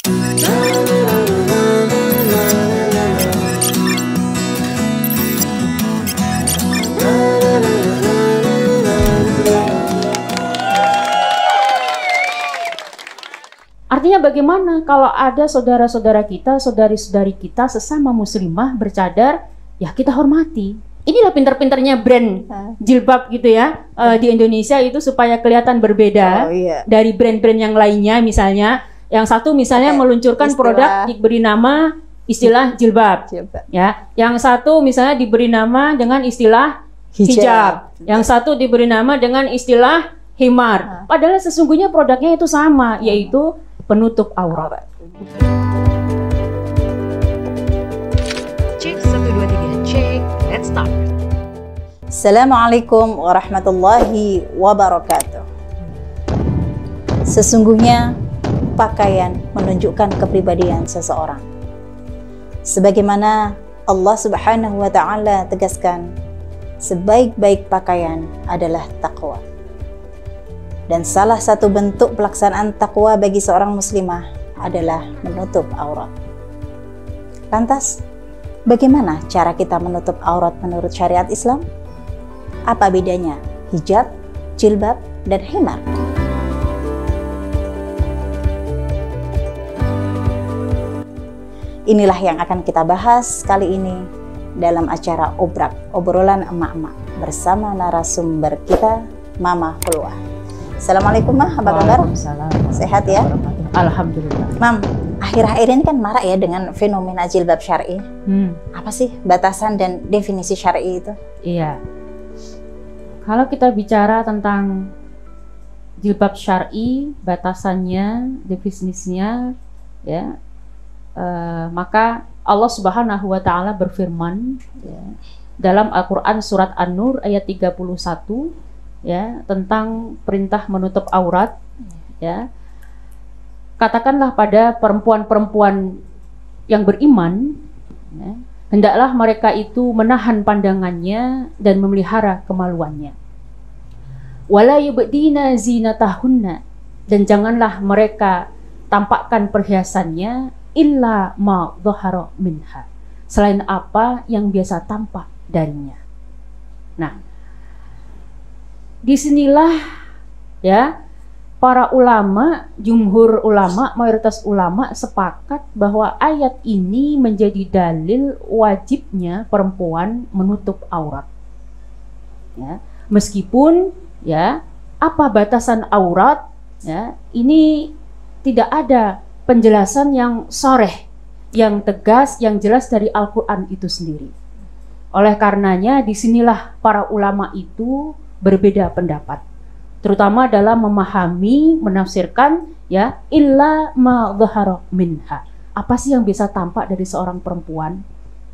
Artinya bagaimana kalau ada saudara-saudara kita, saudari-saudari kita sesama muslimah bercadar, ya kita hormati. Inilah pinter-pinternya brand jilbab gitu ya di Indonesia itu supaya kelihatan berbeda dari brand-brand yang lainnya. Misalnya yang satu misalnya meluncurkan produk diberi nama istilah jilbab. Ya, yang satu misalnya diberi nama dengan istilah hijab. Yang satu diberi nama dengan istilah himar. Padahal sesungguhnya produknya itu sama, yaitu penutup aurat. Cek 1 2 3, cek. Let's start. Assalamualaikum warahmatullahi wabarakatuh. Sesungguhnya pakaian menunjukkan kepribadian seseorang. Sebagaimana Allah Subhanahu wa taala tegaskan, sebaik-baik pakaian adalah takwa. Dan salah satu bentuk pelaksanaan takwa bagi seorang muslimah adalah menutup aurat. Lantas, bagaimana cara kita menutup aurat menurut syariat Islam? Apa bedanya hijab, jilbab, dan himar? Inilah yang akan kita bahas kali ini dalam acara Obrak, obrolan emak-emak, bersama narasumber kita, Mama Hulwa. Assalamualaikum Mah, apa kabar? Sehat ya? Alhamdulillah. Mam, akhir-akhir ini kan marak ya dengan fenomena jilbab syar'i. Apa sih batasan dan definisi syar'i itu? Iya. Kalau kita bicara tentang jilbab syar'i, batasannya, definisinya, ya, maka Allah Subhanahu wa taala berfirman ya, dalam Al-Qur'an surat An-Nur ayat 31 ya, tentang perintah menutup aurat ya. Katakanlah pada perempuan-perempuan yang beriman ya, hendaklah mereka itu menahan pandangannya dan memelihara kemaluannya. Wala yubdina zinatahunna, dan janganlah mereka tampakkan perhiasannya illa ma dhahara minha, selain apa yang biasa tampak darinya. Nah, disinilah ya para ulama, jumhur ulama, mayoritas ulama sepakat bahwa ayat ini menjadi dalil wajibnya perempuan menutup aurat. Ya, meskipun ya apa batasan aurat ya, ini tidak ada penjelasan yang shareh, yang tegas, yang jelas dari Al-Quran itu sendiri. Oleh karenanya disinilah para ulama itu berbeda pendapat, terutama dalam memahami, menafsirkan ya illa ma dhahara minha. Apa sih yang bisa tampak dari seorang perempuan?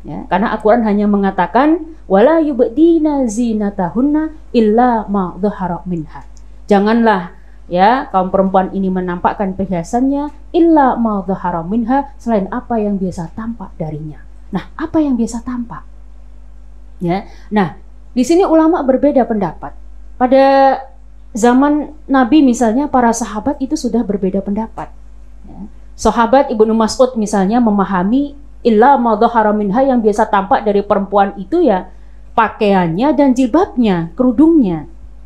Ya, karena Al-Quran hanya mengatakan wala yubdina zinatahunna illa ma dhahara minha. Janganlah ya kaum perempuan ini menampakkan perhiasannya illa ma dhahara minha, selain apa yang biasa tampak darinya. Nah, apa yang biasa tampak? Ya. Nah, di sini ulama berbeda pendapat. Pada zaman Nabi misalnya, para sahabat itu sudah berbeda pendapat. Ya. Sahabat Ibnu Mas'ud misalnya memahami illa ma dhahara minha, yang biasa tampak dari perempuan itu ya pakaiannya dan jilbabnya, kerudungnya.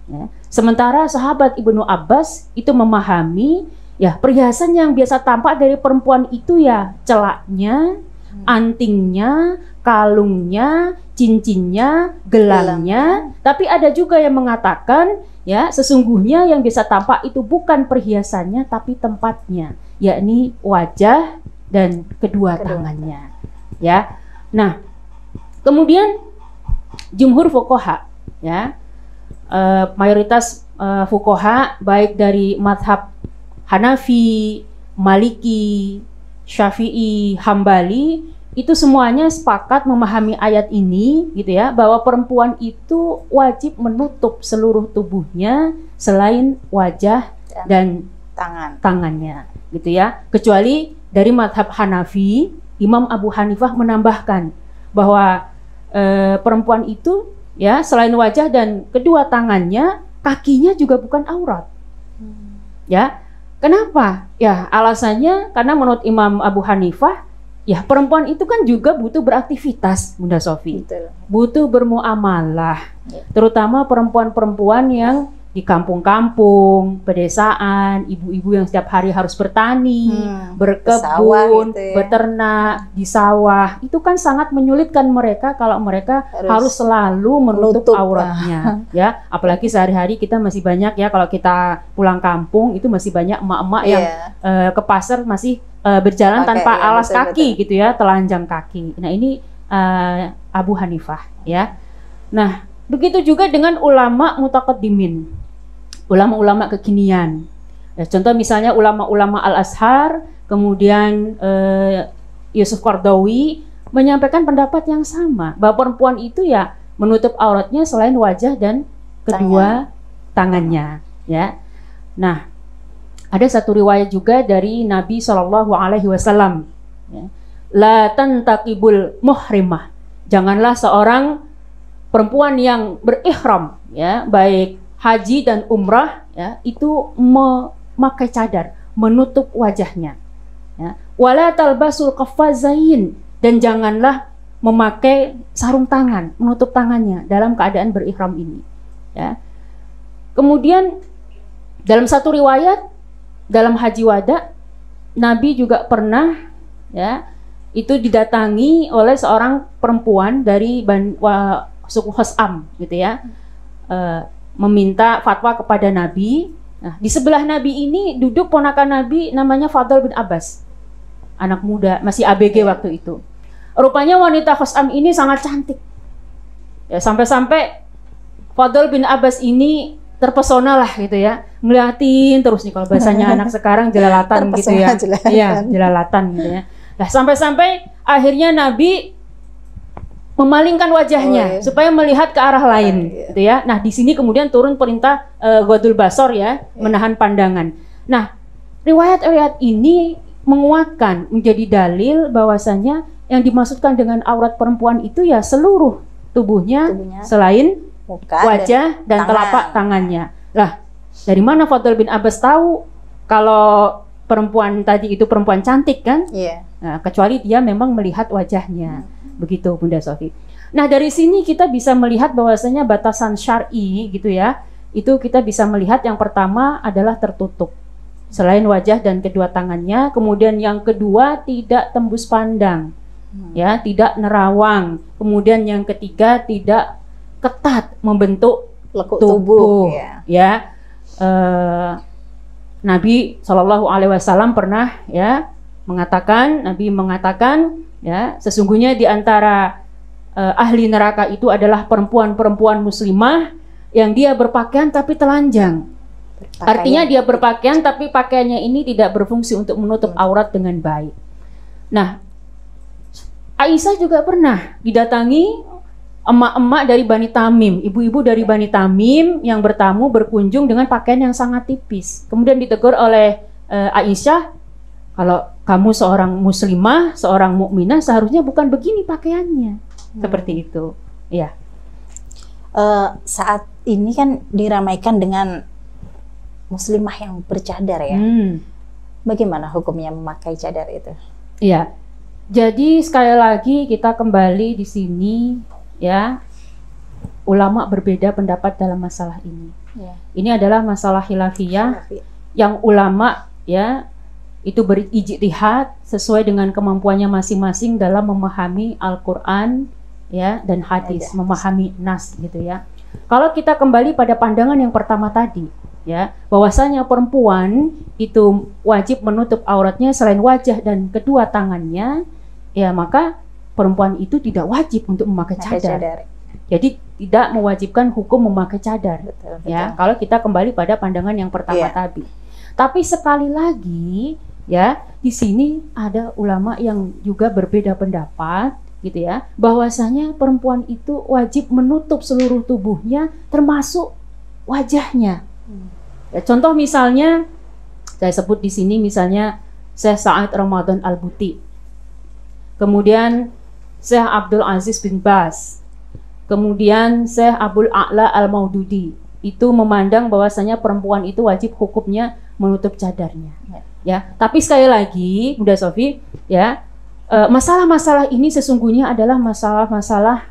Ya. Sementara sahabat Ibnu Abbas itu memahami ya perhiasan yang biasa tampak dari perempuan itu ya celaknya, antingnya, kalungnya, cincinnya, gelangnya. Tapi ada juga yang mengatakan ya sesungguhnya yang bisa tampak itu bukan perhiasannya tapi tempatnya, yakni wajah dan kedua tangannya. Ya. Nah, kemudian jumhur fuqaha ya, mayoritas fuqaha baik dari mazhab Hanafi, Maliki, Syafi'i, Hambali, itu semuanya sepakat memahami ayat ini gitu ya, bahwa perempuan itu wajib menutup seluruh tubuhnya selain wajah dan tangannya gitu ya. Kecuali dari mazhab Hanafi, Imam Abu Hanifah menambahkan bahwa perempuan itu ya selain wajah dan kedua tangannya, kakinya juga bukan aurat. Ya. Kenapa? Ya, alasannya karena menurut Imam Abu Hanifah, ya perempuan itu kan juga butuh beraktivitas, Bunda Sofi. Betul. Butuh bermuamalah. Ya. Terutama perempuan-perempuan yang di kampung-kampung, pedesaan, ibu-ibu yang setiap hari harus bertani, berkebun, gitu ya. beternak, di sawah. Itu kan sangat menyulitkan mereka kalau mereka harus selalu menutup auratnya. Ya, apalagi sehari-hari kita masih banyak ya, kalau kita pulang kampung itu masih banyak emak-emak yang ke pasar masih berjalan tanpa alas kaki gitu ya, telanjang kaki. Nah ini Abu Hanifah ya. Nah begitu juga dengan ulama mutaqaddimin, ulama-ulama kekinian. Ya, contoh misalnya ulama-ulama Al-Azhar, kemudian Yusuf Qaradawi menyampaikan pendapat yang sama, bahwa perempuan itu ya menutup auratnya selain wajah dan kedua tangannya. Ya. Nah, ada satu riwayat juga dari Nabi SAW. Ya. La tantaqibul muhrimah. Janganlah seorang perempuan yang berihram, ya, baik haji dan umrah, ya, itu memakai cadar, menutup wajahnya. Ya. Wala talbasul qaffazain, dan janganlah memakai sarung tangan, menutup tangannya dalam keadaan berihram ini. Ya. Kemudian dalam satu riwayat, dalam haji wada, Nabi juga pernah, ya, itu didatangi oleh seorang perempuan dari suku Khosam gitu ya, meminta fatwa kepada Nabi. Nah, di sebelah Nabi ini duduk ponakan Nabi namanya Fadl bin Abbas, anak muda, masih ABG waktu itu. Rupanya wanita Khosam ini sangat cantik. Ya, sampai-sampai Fadl bin Abbas ini terpesona lah gitu ya, ngeliatin terus nih, kalau bahasanya anak sekarang jelalatan gitu ya. Iya, jelalatan gitu ya. Nah, sampai-sampai akhirnya Nabi memalingkan wajahnya supaya melihat ke arah lain, gitu ya. Nah, di sini kemudian turun perintah Ghadul Basar ya, menahan pandangan. Nah, riwayat-riwayat ini menguatkan, menjadi dalil bahwasanya yang dimaksudkan dengan aurat perempuan itu ya seluruh tubuhnya selain muka, wajah dan telapak tangannya. Lah, dari mana Fadl bin Abbas tahu kalau perempuan tadi itu perempuan cantik kan? Nah, kecuali dia memang melihat wajahnya. Begitu Bunda Sofi. Nah, dari sini kita bisa melihat bahwasanya batasan syar'i gitu ya, itu kita bisa melihat yang pertama adalah tertutup selain wajah dan kedua tangannya. Kemudian yang kedua tidak tembus pandang, ya, tidak nerawang. Kemudian yang ketiga tidak ketat membentuk lekuk tubuh ya. Nabi SAW pernah ya mengatakan, Nabi mengatakan ya, sesungguhnya di antara ahli neraka itu adalah perempuan-perempuan muslimah yang dia berpakaian tapi telanjang. Artinya dia berpakaian tapi pakaiannya ini tidak berfungsi untuk menutup aurat dengan baik. Nah, Aisyah juga pernah didatangi emak-emak dari Bani Tamim, ibu-ibu dari Bani Tamim yang bertamu berkunjung dengan pakaian yang sangat tipis. Kemudian ditegur oleh Aisyah, kalau kamu seorang muslimah, seorang mukminah, seharusnya bukan begini pakaiannya. Seperti itu. Ya. Saat ini kan diramaikan dengan muslimah yang bercadar ya. Bagaimana hukumnya memakai cadar itu? Iya. Jadi sekali lagi kita kembali di sini ya. Ulama berbeda pendapat dalam masalah ini. Ya. Ini adalah masalah khilafiyah yang ulama ya itu berijtihad sesuai dengan kemampuannya masing-masing dalam memahami Al-Quran ya dan hadis, memahami nas gitu ya. Kalau kita kembali pada pandangan yang pertama tadi ya, bahwasanya perempuan itu wajib menutup auratnya selain wajah dan kedua tangannya, ya maka perempuan itu tidak wajib untuk memakai cadar. Jadi tidak mewajibkan hukum memakai cadar. Betul. Ya, kalau kita kembali pada pandangan yang pertama tadi. Tapi sekali lagi ya, di sini ada ulama yang juga berbeda pendapat gitu ya, bahwasanya perempuan itu wajib menutup seluruh tubuhnya termasuk wajahnya. Ya, contoh misalnya saya sebut di sini misalnya Syekh Sa'ad Ramadan Al-Buti. Kemudian Syekh Abdul Aziz bin Baz. Kemudian Syekh Abdul A'la Al-Maududi. Itu memandang bahwasanya perempuan itu wajib hukumnya menutup cadarnya. Ya, tapi sekali lagi, Bunda Sofi, ya, masalah-masalah ini sesungguhnya adalah masalah-masalah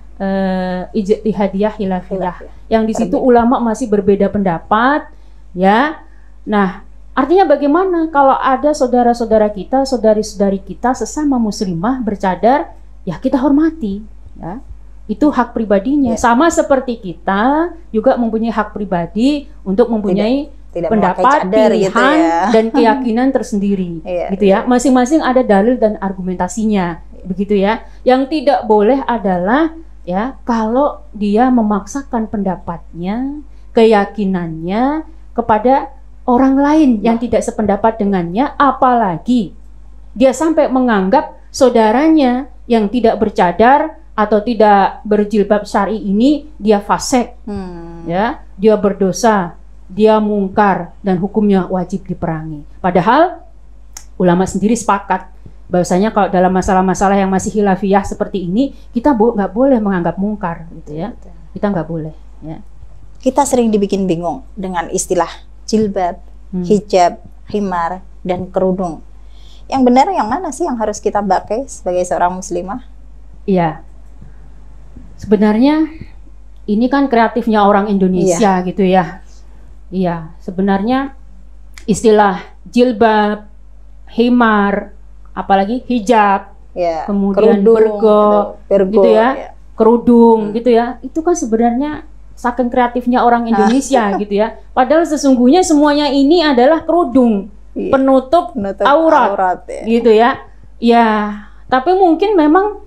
ijtihadiyah khilafiyah. Yang di situ ulama masih berbeda pendapat, ya. Nah, artinya bagaimana kalau ada saudara-saudara kita, saudari-saudari kita sesama muslimah bercadar, ya kita hormati, ya. Itu hak pribadinya. Sama seperti kita juga mempunyai hak pribadi untuk mempunyai tidak pendapat, pilihan, gitu ya, dan keyakinan tersendiri, gitu ya. Masing-masing ada dalil dan argumentasinya, begitu ya. Yang tidak boleh adalah ya kalau dia memaksakan pendapatnya, keyakinannya kepada orang lain yang tidak sependapat dengannya, apalagi dia sampai menganggap saudaranya yang tidak bercadar atau tidak berjilbab syar'i ini dia fasik, ya, dia berdosa, dia mungkar dan hukumnya wajib diperangi. Padahal ulama sendiri sepakat bahwasanya kalau dalam masalah-masalah yang masih khilafiyah seperti ini kita nggak boleh menganggap mungkar, gitu ya. Kita nggak boleh. Ya. Kita sering dibikin bingung dengan istilah jilbab, hijab, khimar, dan kerudung. Yang benar yang mana sih yang harus kita pakai sebagai seorang muslimah? Iya. Sebenarnya ini kan kreatifnya orang Indonesia, gitu ya. Iya, sebenarnya istilah jilbab, himar, apalagi hijab, kemudian bergo, gitu ya, kerudung, gitu ya. Itu kan sebenarnya saking kreatifnya orang Indonesia, gitu ya. Padahal sesungguhnya semuanya ini adalah kerudung, penutup aurat, gitu ya. Ya, tapi mungkin memang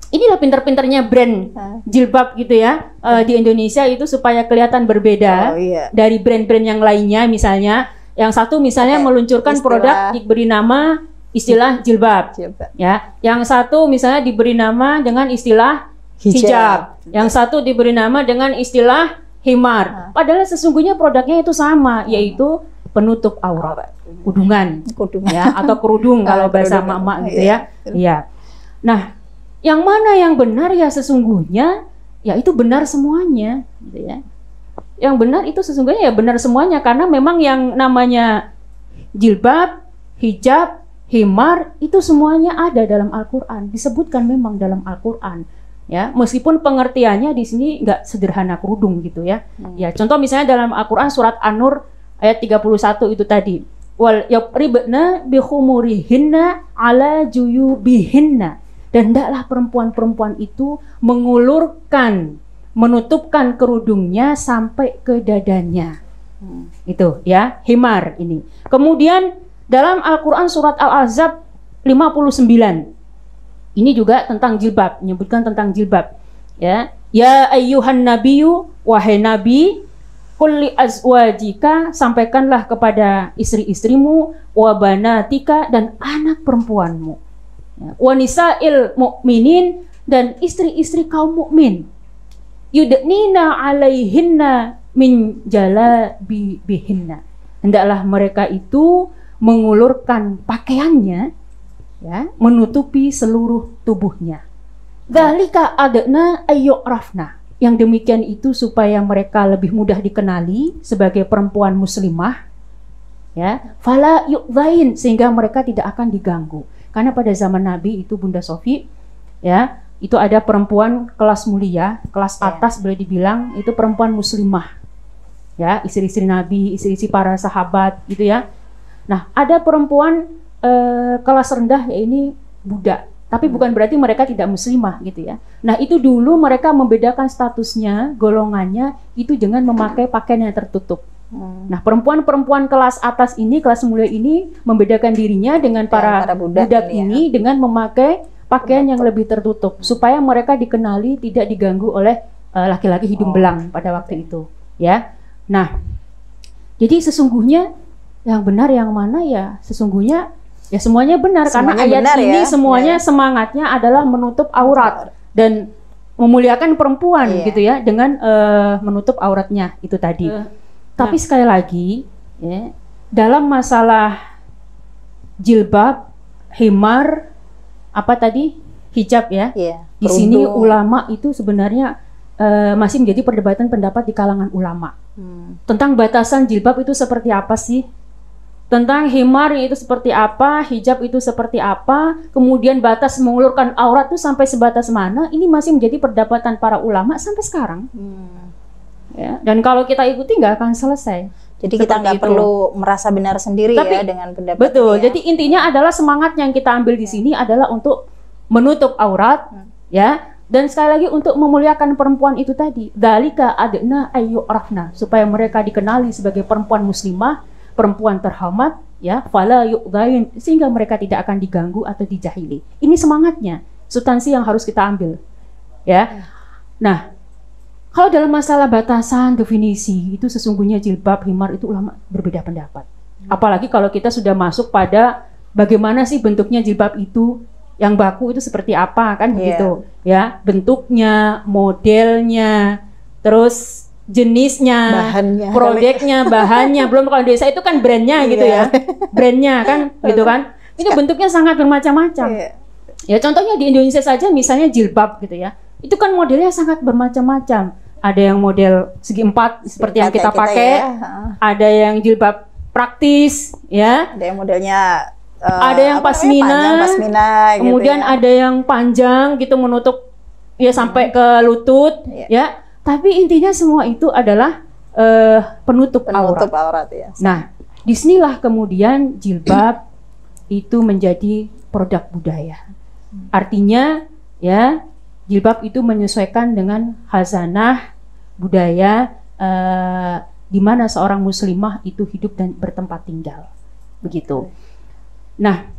inilah pinter-pinternya brand jilbab, gitu ya, di Indonesia itu supaya kelihatan berbeda dari brand-brand yang lainnya. Misalnya yang satu misalnya meluncurkan produk diberi nama istilah jilbab, ya. Yang satu misalnya diberi nama dengan istilah hijab, yang satu diberi nama dengan istilah himar. Padahal sesungguhnya produknya itu sama, yaitu penutup aurat, kudungan, ya, atau kerudung kalau bahasa emak-emak, gitu ya. Iya. Nah, yang mana yang benar ya sesungguhnya, ya itu benar semuanya, gitu ya. Yang benar itu sesungguhnya ya benar semuanya, karena memang yang namanya jilbab, hijab, himar itu semuanya ada dalam Al-Quran, disebutkan memang dalam Al-Quran, ya. Meskipun pengertiannya di sini nggak sederhana kerudung, gitu ya. Ya, contoh misalnya dalam Al-Quran surat An-Nur ayat 31 itu tadi, wal yabribna bi khumurihinna ala juyubihinna. Dan hendaklah perempuan-perempuan itu mengulurkan, menutupkan kerudungnya sampai ke dadanya. Itu ya, himar ini. Kemudian dalam Al-Quran surat Al-Ahzab 59, ini juga tentang jilbab, menyebutkan tentang jilbab. Ya, ya ayyuhan nabiyyu, wahai nabi, qul li azwajika, sampaikanlah kepada istri-istrimu, wa banatika, dan anak perempuanmu, wanisa'il mu'minin, dan istri-istri kaum mukmin, yudnina alaihinna min jalabibihinna, hendaklah mereka itu mengulurkan pakaiannya, ya, menutupi seluruh tubuhnya. Dzalika adna ayyurafna, yang demikian itu supaya mereka lebih mudah dikenali sebagai perempuan muslimah, ya, fala yu'dzain, sehingga mereka tidak akan diganggu. Karena pada zaman Nabi itu, Bunda Sofi, ya, itu ada perempuan kelas mulia, kelas atas boleh dibilang, itu perempuan muslimah, ya, istri-istri Nabi, istri-istri para sahabat, gitu ya. Nah, ada perempuan kelas rendah, ya ini budak, tapi bukan berarti mereka tidak muslimah, gitu ya. Nah, itu dulu mereka membedakan statusnya, golongannya itu dengan memakai pakaian yang tertutup. Nah, perempuan-perempuan kelas atas ini, kelas mulia ini membedakan dirinya dengan para budak ini dengan memakai pakaian yang lebih tertutup, supaya mereka dikenali tidak diganggu oleh laki-laki hidung belang pada waktu itu, ya. Nah, jadi sesungguhnya yang benar yang mana ya? Sesungguhnya ya semuanya benar, semuanya karena ayat benar, ini ya, semuanya semangatnya adalah menutup aurat dan memuliakan perempuan, gitu ya, dengan menutup auratnya itu tadi. Tapi sekali lagi, ya, dalam masalah jilbab, himar, apa tadi, hijab, ya, di sini ulama itu sebenarnya masih menjadi perdebatan pendapat di kalangan ulama tentang batasan jilbab itu seperti apa sih, tentang himar itu seperti apa, hijab itu seperti apa, kemudian batas mengulurkan aurat itu sampai sebatas mana, ini masih menjadi perdebatan para ulama sampai sekarang. Ya, dan kalau kita ikuti nggak akan selesai. Jadi kita nggak perlu merasa benar sendiri ya dengan pendapat betul. ini ya. Jadi intinya adalah semangat yang kita ambil di sini adalah untuk menutup aurat, ya. Dan sekali lagi untuk memuliakan perempuan itu tadi, dalika adna ayu arafna, supaya mereka dikenali sebagai perempuan muslimah, perempuan terhormat, ya, fala yu'dhain, sehingga mereka tidak akan diganggu atau dijahili. Ini semangatnya, substansi yang harus kita ambil, ya. Nah, kalau dalam masalah batasan definisi itu sesungguhnya jilbab, himar itu ulama berbeda pendapat. Apalagi kalau kita sudah masuk pada bagaimana sih bentuknya jilbab itu, yang baku itu seperti apa kan begitu, ya, bentuknya, modelnya, terus jenisnya, bahannya, produknya, bahannya, belum kalau di desa itu kan brandnya gitu ya, brandnya kan gitu kan, itu bentuknya sangat bermacam-macam. Ya contohnya di Indonesia saja misalnya jilbab gitu ya, itu kan modelnya sangat bermacam-macam. Ada yang model segi 4 seperti yang kita pakai, ada yang jilbab praktis, ya. Ada yang modelnya ada yang pasmina, kemudian gitu ya. ada yang panjang gitu menutup ya sampai ke lutut, ya. Tapi intinya semua itu adalah penutup aurat. Ya. Nah, disinilah kemudian jilbab itu menjadi produk budaya. Artinya, ya, jilbab itu menyesuaikan dengan khazanah budaya di mana seorang muslimah itu hidup dan bertempat tinggal. Begitu. Nah,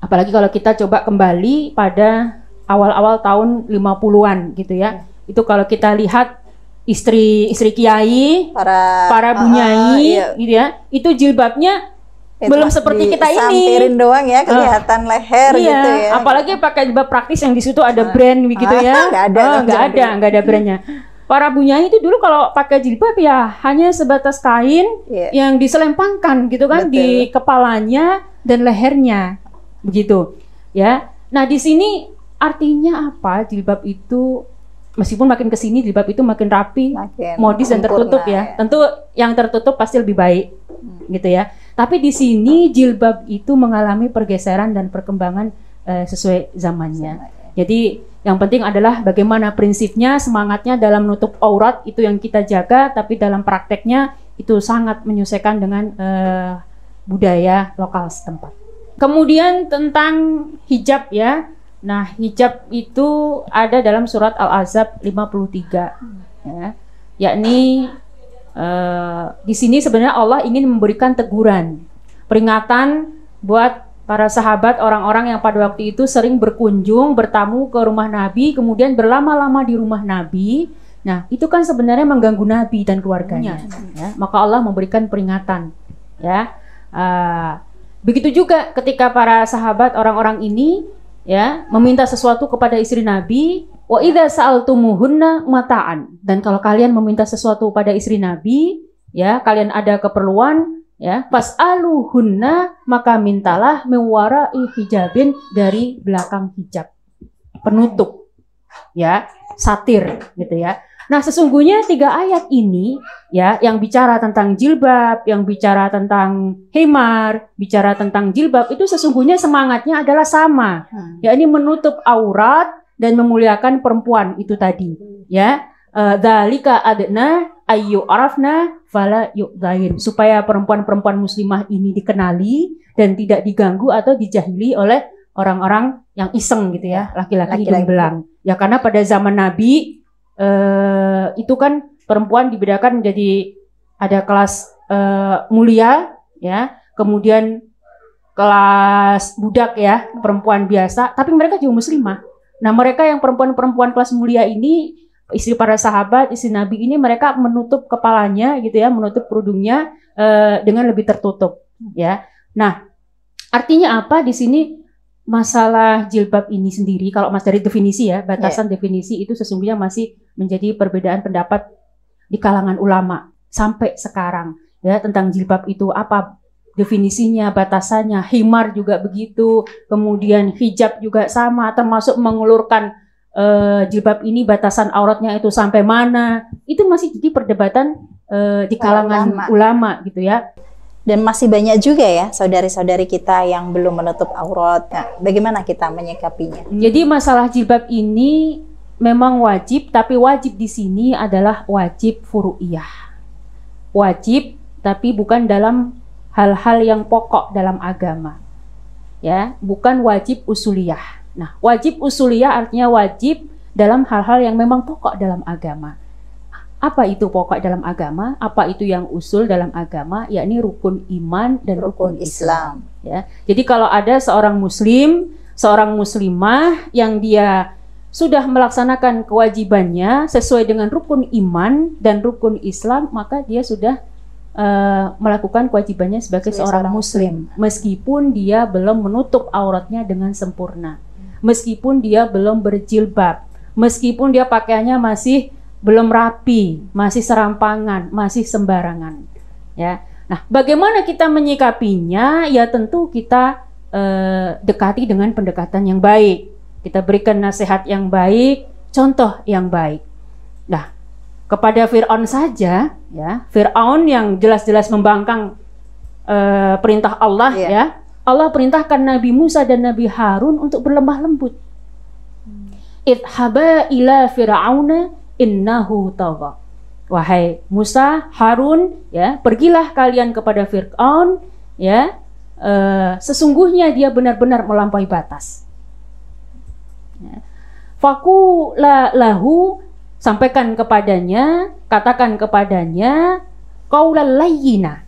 apalagi kalau kita coba kembali pada awal-awal tahun 50-an gitu ya. Itu kalau kita lihat istri kiai, para bunyai gitu ya. Itu jilbabnya belum seperti kita ini. Sampirin doang ya, kelihatan leher gitu ya. Apalagi pakai jilbab praktis yang di situ ada brand begitu ya. Nggak ada brandnya. Para bunyai itu dulu kalau pakai jilbab ya hanya sebatas kain yang diselempangkan gitu kan di kepalanya dan lehernya begitu ya. Nah di sini artinya apa? Jilbab itu meskipun makin kesini jilbab itu makin rapi, modis dan tertutup ya. Tentu yang tertutup pasti lebih baik gitu ya. Tapi di sini jilbab itu mengalami pergeseran dan perkembangan sesuai zamannya. Jadi yang penting adalah bagaimana prinsipnya, semangatnya dalam menutup aurat itu yang kita jaga, tapi dalam prakteknya itu sangat menyesuaikan dengan budaya lokal setempat. Kemudian tentang hijab ya. Nah, hijab itu ada dalam surat Al-Ahzab 53 ya. Yakni di sini sebenarnya Allah ingin memberikan teguran, peringatan buat para sahabat, orang-orang yang pada waktu itu sering berkunjung, bertamu ke rumah Nabi, kemudian berlama-lama di rumah Nabi. Nah, itu kan sebenarnya mengganggu Nabi dan keluarganya. Ya. Maka Allah memberikan peringatan. Ya, begitu juga ketika para sahabat, orang-orang ini, ya, meminta sesuatu kepada istri Nabi. Wa idza sa'altumuhunna mata'an. Dan kalau kalian meminta sesuatu pada istri Nabi, ya, kalian ada keperluan. Ya, fas'aluhunna, maka mintalah mewara'i hijabin, dari belakang hijab, penutup, ya, satir gitu ya. Nah, sesungguhnya 3 ayat ini ya yang bicara tentang jilbab, yang bicara tentang himar, bicara tentang jilbab itu sesungguhnya semangatnya adalah sama. Yakni menutup aurat dan memuliakan perempuan itu tadi, ya. Dzalika adna ayu arafna fala yu'dhain, supaya perempuan-perempuan muslimah ini dikenali dan tidak diganggu atau dijahili oleh orang-orang yang iseng gitu ya, laki-laki hidung belang. Ya karena pada zaman Nabi itu kan perempuan dibedakan menjadi ada kelas mulia ya, kemudian kelas budak ya, perempuan biasa, tapi mereka juga muslimah. Nah, mereka yang perempuan-perempuan kelas mulia ini, istri para sahabat, istri Nabi ini, mereka menutup kepalanya gitu ya, menutup kerudungnya dengan lebih tertutup ya. Nah, artinya apa di sini masalah jilbab ini sendiri? Kalau mas dari definisi ya, batasan definisi itu sesungguhnya masih menjadi perbedaan pendapat di kalangan ulama sampai sekarang ya, tentang jilbab itu apa definisinya, batasannya. Himar juga begitu, kemudian hijab juga sama, termasuk mengulurkan jilbab ini batasan auratnya itu sampai mana, itu masih jadi perdebatan di kalangan ulama gitu ya. Dan masih banyak juga ya saudari-saudari kita yang belum menutup aurat. Nah, bagaimana kita menyikapinya? Jadi masalah jilbab ini memang wajib, tapi wajib di sini adalah wajib furu'iyah. Wajib, tapi bukan dalam hal-hal yang pokok dalam agama. Ya, bukan wajib usuliyah. Nah, wajib usuliyah artinya wajib dalam hal-hal yang memang pokok dalam agama. Apa itu pokok dalam agama? Apa itu yang usul dalam agama? Yakni rukun iman dan rukun Islam. Ya. Jadi kalau ada seorang muslim, seorang muslimah yang dia sudah melaksanakan kewajibannya sesuai dengan rukun iman dan rukun Islam, maka dia sudah melakukan kewajibannya sebagai seorang muslim. Meskipun dia belum menutup auratnya dengan sempurna. Meskipun dia belum berjilbab. Meskipun dia pakaiannya masih belum rapi, masih serampangan, masih sembarangan. Ya. Nah, bagaimana kita menyikapinya? Ya tentu kita dekati dengan pendekatan yang baik. Kita berikan nasihat yang baik, contoh yang baik. Nah, kepada Fir'aun saja, ya, Fir'aun yang jelas-jelas membangkang perintah Allah, ya. Allah perintahkan Nabi Musa dan Nabi Harun untuk berlemah lembut. Idhaba ila Fir'auna innahu tagha. Wahai Musa, Harun, ya, pergilah kalian kepada Fir'aun, ya, sesungguhnya dia benar-benar melampaui batas. Ya. Faqula lahu, sampaikan kepadanya, katakan kepadanya, qaulal layyina,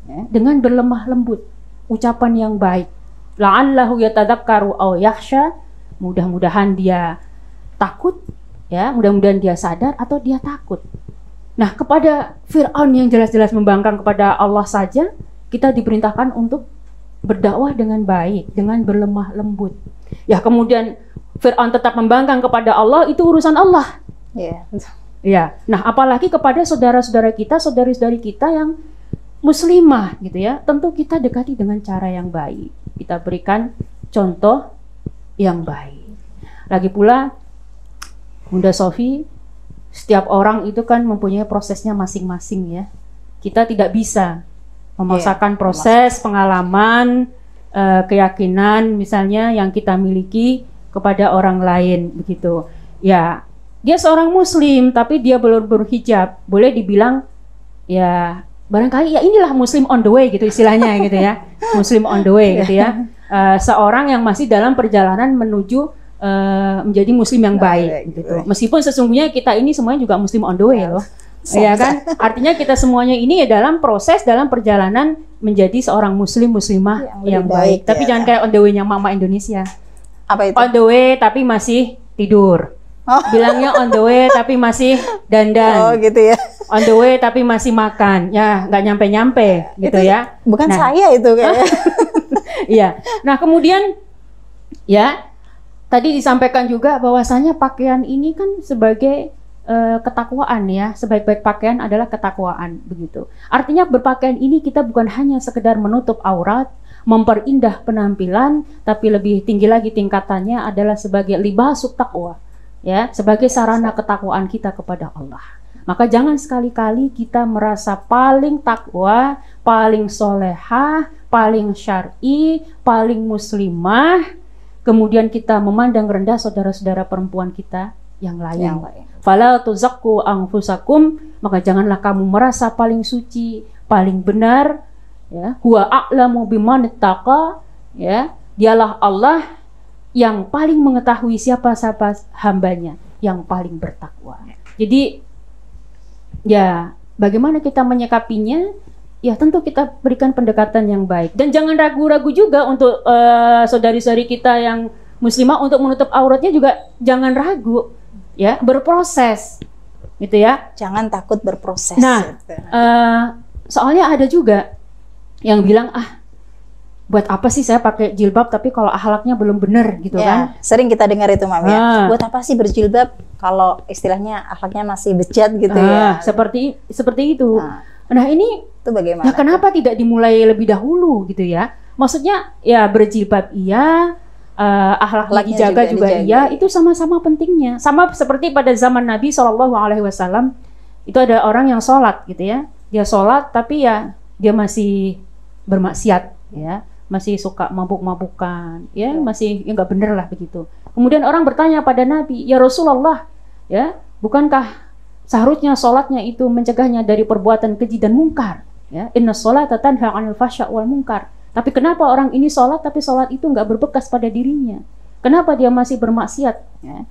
ya, dengan berlemah lembut, ucapan yang baik. La'allahu yatadzakkaru aw yakhsha, mudah-mudahan dia takut, ya, mudah-mudahan dia sadar atau dia takut. Nah, kepada Fir'aun yang jelas-jelas membangkang kepada Allah saja, kita diperintahkan untuk berdakwah dengan baik, dengan berlemah lembut. Ya, kemudian Fir'aun tetap membangkang kepada Allah, itu urusan Allah. Ya. Nah, apalagi kepada saudara-saudara kita, saudari-saudari kita yang muslimah, gitu ya. Tentu kita dekati dengan cara yang baik. Kita berikan contoh yang baik. Lagi pula, Bunda Sofi, setiap orang itu kan mempunyai prosesnya masing-masing, ya. Kita tidak bisa memaksakan proses, pengalaman, keyakinan misalnya yang kita miliki kepada orang lain, begitu. Ya, dia seorang muslim tapi dia belum berhijab, boleh dibilang ya barangkali ya inilah muslim on the way gitu istilahnya gitu ya. Muslim on the way gitu ya. Seorang yang masih dalam perjalanan menuju menjadi muslim yang baik gitu. Meskipun sesungguhnya kita ini semuanya juga muslim on the way loh. Ya kan? Artinya kita semuanya ini ya dalam proses, dalam perjalanan menjadi seorang muslim muslimah yang baik. Tapi jangan kayak on the way-nya Mama Indonesia. Apa itu? On the way tapi masih tidur. Bilangnya on the way tapi masih dandan. Oh gitu ya. On the way tapi masih makan. Ya nggak nyampe-nyampe gitu itu ya. Bukan saya itu kayaknya. Iya. Nah kemudian ya tadi disampaikan juga bahwasanya pakaian ini kan sebagai ketakwaan ya, sebaik-baik pakaian adalah ketakwaan begitu. Artinya berpakaian ini kita bukan hanya sekedar menutup aurat, memperindah penampilan, tapi lebih tinggi lagi tingkatannya adalah sebagai libasut taqwa, ya, sebagai sarana ketakwaan kita kepada Allah. Maka jangan sekali-kali kita merasa paling takwa, paling solehah, paling syar'i, paling muslimah, kemudian kita memandang rendah saudara-saudara perempuan kita yang lain. Fala tuzakku anfusakum, maka janganlah kamu merasa paling suci, paling benar, ya. Huwa a'lamu biman ittaqa, ya. Dialah Allah yang paling mengetahui siapa hambanya yang paling bertakwa. Jadi ya bagaimana kita menyikapinya? Ya tentu kita berikan pendekatan yang baik dan jangan ragu-ragu juga untuk saudari-saudari kita yang muslimah untuk menutup auratnya juga jangan ragu, ya, berproses gitu ya. Jangan takut berproses. Nah, soalnya ada juga yang bilang buat apa sih saya pakai jilbab tapi kalau akhlaknya belum benar gitu kan? Sering kita dengar itu Mam ya. Buat apa sih berjilbab kalau istilahnya akhlaknya masih bejat gitu ya? Seperti itu. Nah ini itu bagaimana? Nah kenapa tidak dimulai lebih dahulu gitu ya? Maksudnya ya berjilbab iya, akhlaknya dijaga juga iya, itu sama-sama pentingnya. Sama seperti pada zaman Nabi SAW, itu ada orang yang sholat gitu ya. Dia sholat tapi ya dia masih bermaksiat, ya, masih suka mabuk-mabukan, ya, masih ya nggak bener lah begitu. Kemudian orang bertanya pada Nabi, ya Rasulullah, ya, bukankah seharusnya sholatnya itu mencegahnya dari perbuatan keji dan mungkar? Ya, inna sholata tanha 'anil fahsya wal munkar. Tapi kenapa orang ini sholat tapi sholat itu nggak berbekas pada dirinya? Kenapa dia masih bermaksiat? Ya.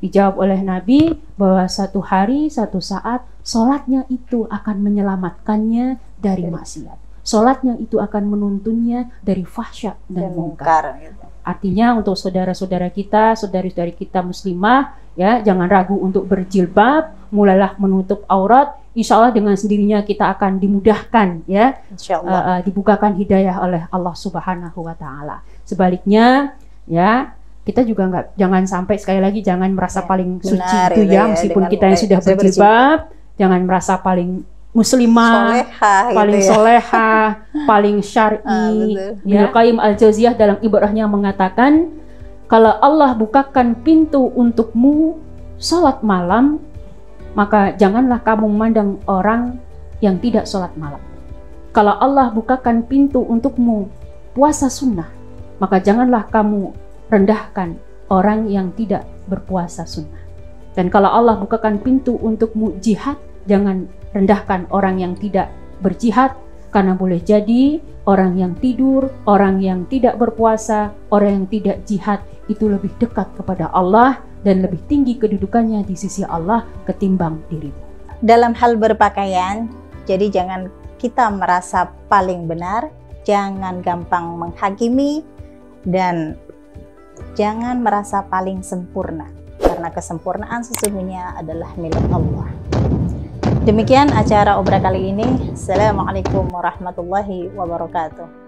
Dijawab oleh Nabi bahwa satu hari, satu saat, sholatnya itu akan menyelamatkannya dari maksiat. Sholatnya itu akan menuntunnya dari fahsya dan mungkar. Artinya untuk saudara-saudara kita, saudari-saudari kita muslimah, ya, jangan ragu untuk berjilbab, mulailah menutup aurat. Insya Allah dengan sendirinya kita akan dimudahkan, ya, dibukakan hidayah oleh Allah Subhanahu Wa Taala. Sebaliknya, ya, kita juga jangan sampai sekali lagi jangan merasa paling suci itu ya, meskipun kita yang sudah berjilbab, jangan merasa paling muslimah, paling soleha, paling syar'i. Ibnu Qayyim al-Jauziyah dalam ibrahnya mengatakan, kalau Allah bukakan pintu untukmu sholat malam, maka janganlah kamu memandang orang yang tidak sholat malam. Kalau Allah bukakan pintu untukmu puasa sunnah, maka janganlah kamu rendahkan orang yang tidak berpuasa sunnah. Dan kalau Allah bukakan pintu untukmu jihad, jangan rendahkan orang yang tidak berjihad, karena boleh jadi orang yang tidur, orang yang tidak berpuasa, orang yang tidak jihad itu lebih dekat kepada Allah dan lebih tinggi kedudukannya di sisi Allah ketimbang dirimu. Dalam hal berpakaian, jadi jangan kita merasa paling benar, jangan gampang menghakimi, dan jangan merasa paling sempurna, karena kesempurnaan sesungguhnya adalah milik Allah. Demikian acara obra kali ini. Assalamualaikum warahmatullahi wabarakatuh.